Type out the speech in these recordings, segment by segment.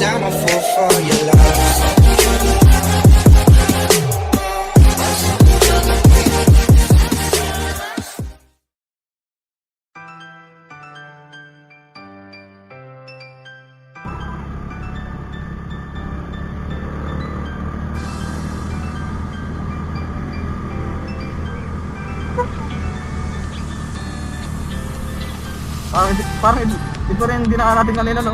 I'm a fool for your love. Parang ito rin dinakarating kanina, no?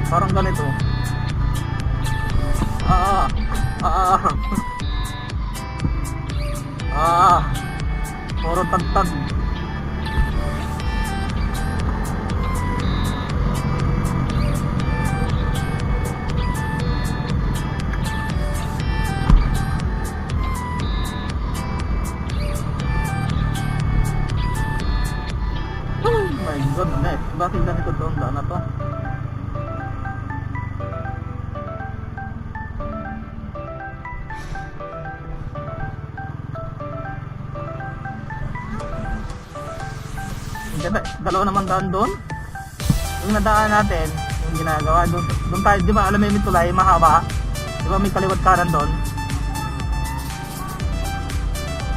Parang ganito. Ah, ah, ah, puro tagtag. Oh my goodness, bakit ganito to? Ang daan na to. Dalawa naman daan doon. Yung nadaan natin, yung ginagawa doon tayo, di ba alam mo yung tulay mahaba, di ba may kaliwat kanan doon?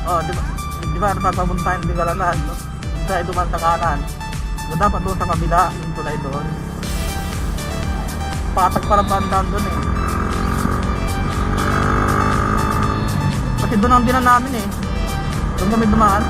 Oh, di ba napapuntahan di Galanan, no? Doon tayo duman sa kanan, doon dapat doon sa kabila yung tulay doon. Patag para bandaan doon eh, kasi doon ang dinan namin eh, doon kami dumaan.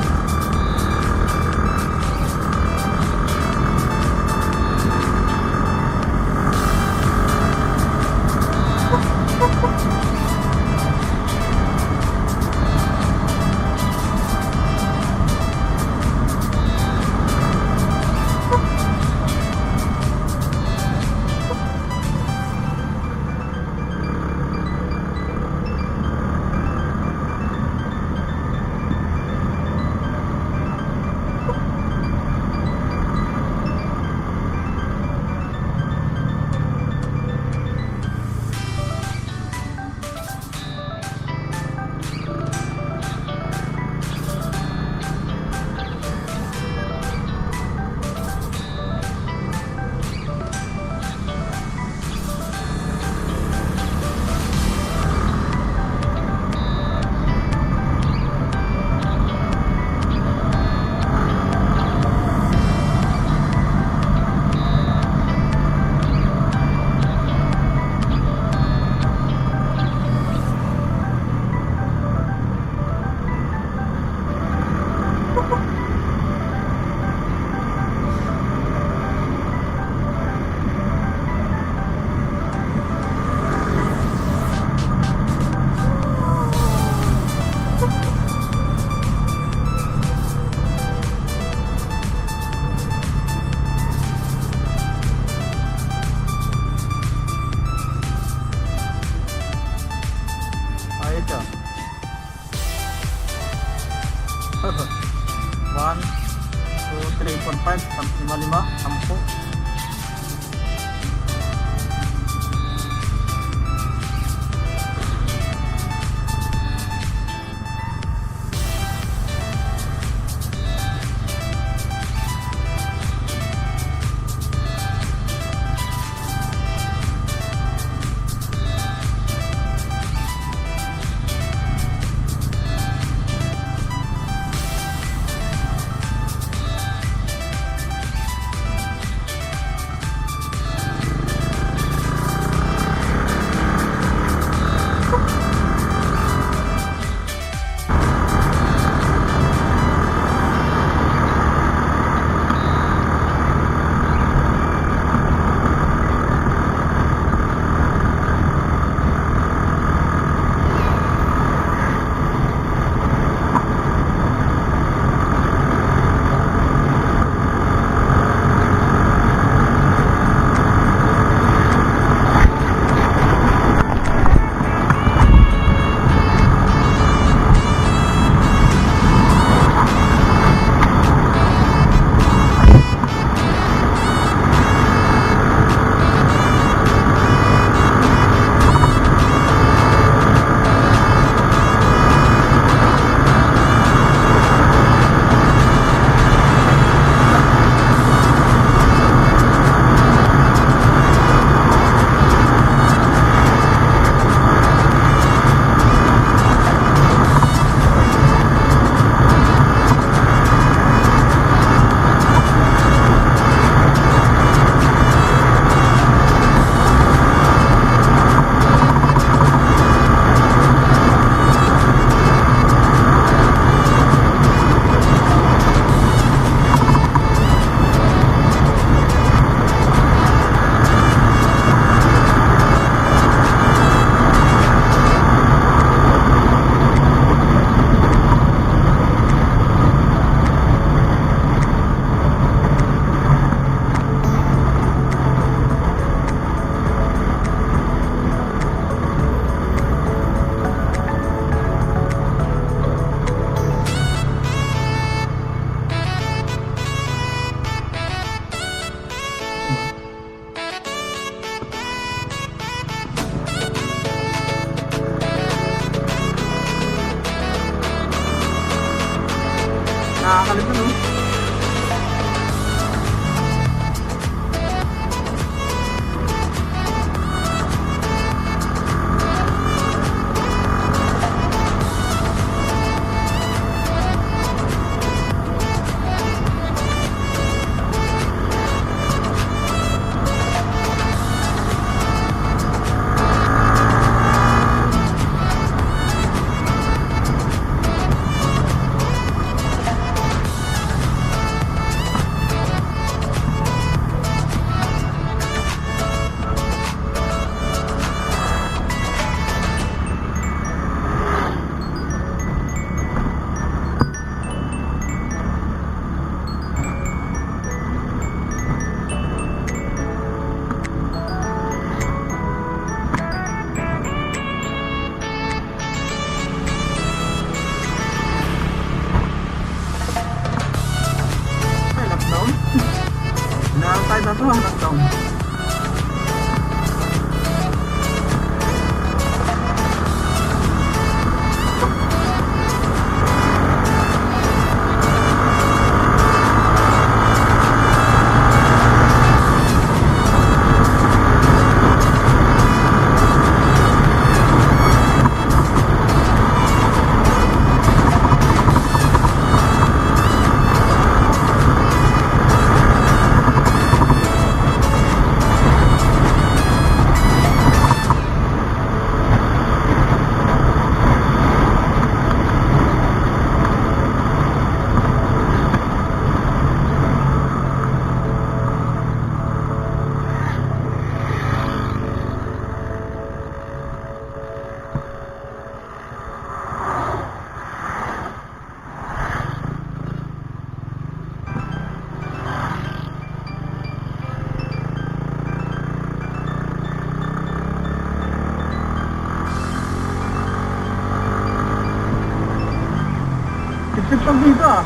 Sigsag dito ah.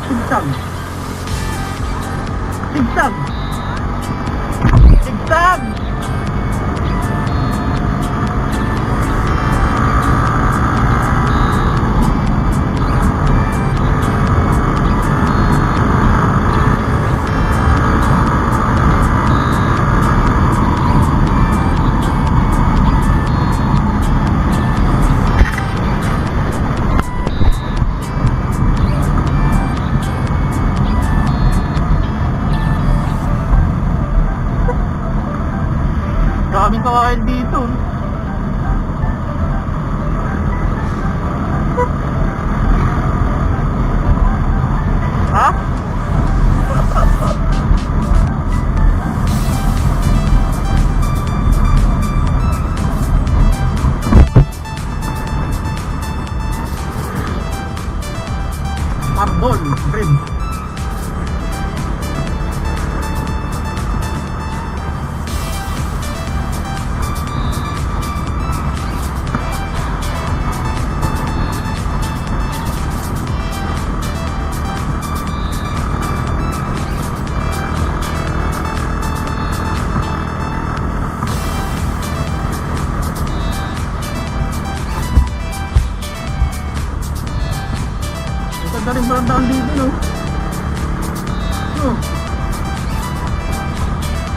Sigsag. Sigsag. Sigsag. Daming kakain dito. Ha? Marbol, bread. Ganda rin parang daan dito, no?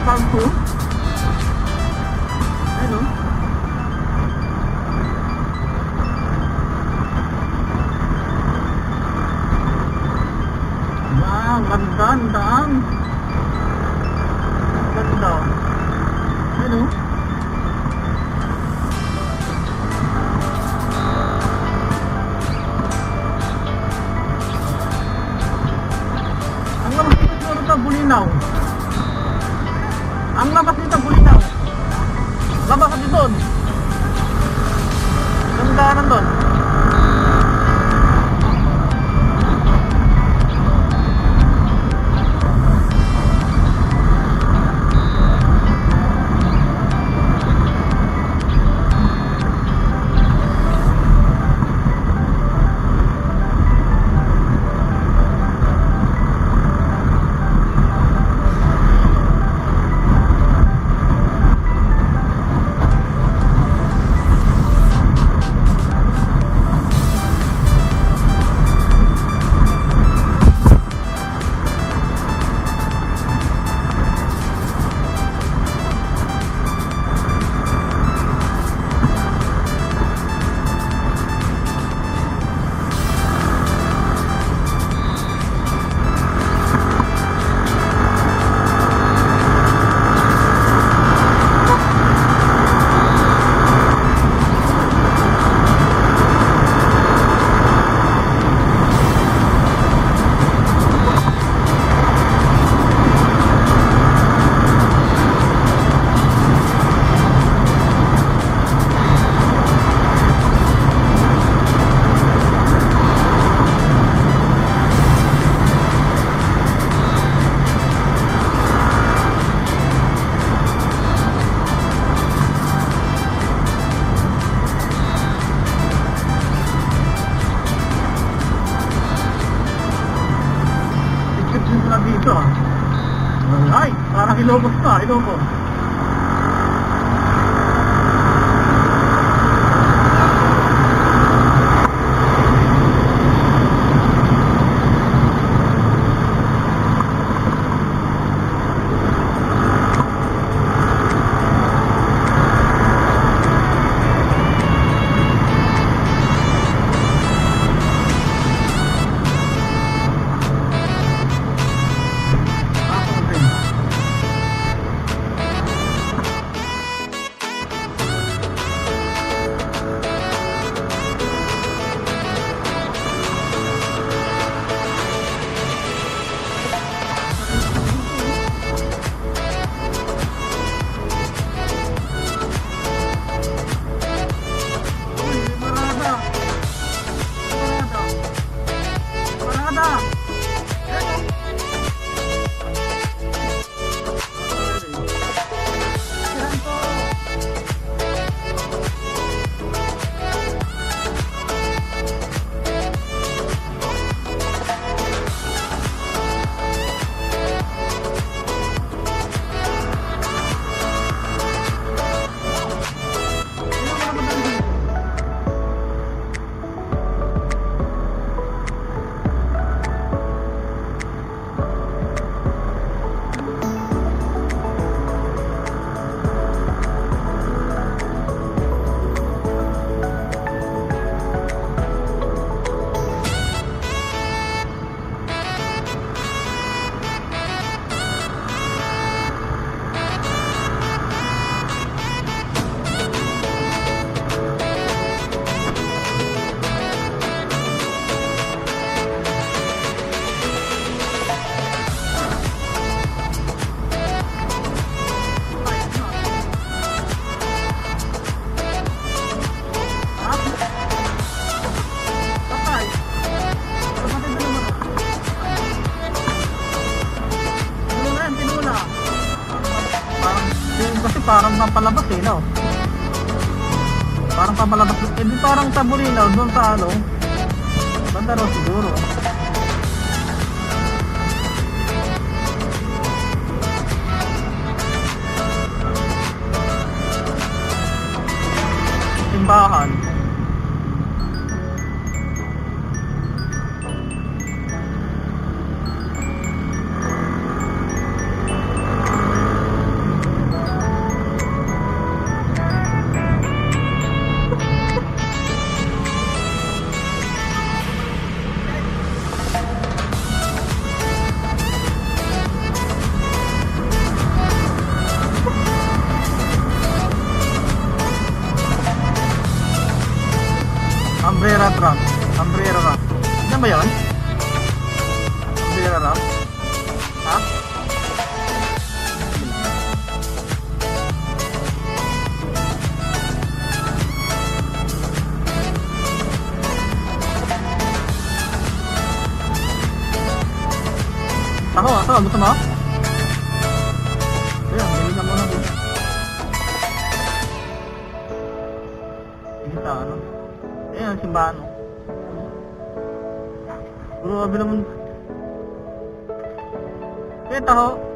Pagpo. Ano? Wow, ganda ang daan. Ganda. Ano? Bulinaw. Ang labas nito Bulinaw. Labas kasi doon. Gandaanan doon. Ilocos pa, Ilocos. Parang pampalabas eh, no? Parang pampalabas. Eh di parang sa Bulinaw, doon sa ano, banda raw siguro. Simbahan. Umbrella truck. Umbrella truck. Yan ba yun? Umbrella truck? Ha? Ako, gusto mo? Ayan, galing ka muna dito. Sige sa ano? Ayan, simbahan. Grabe naman. Kita ho.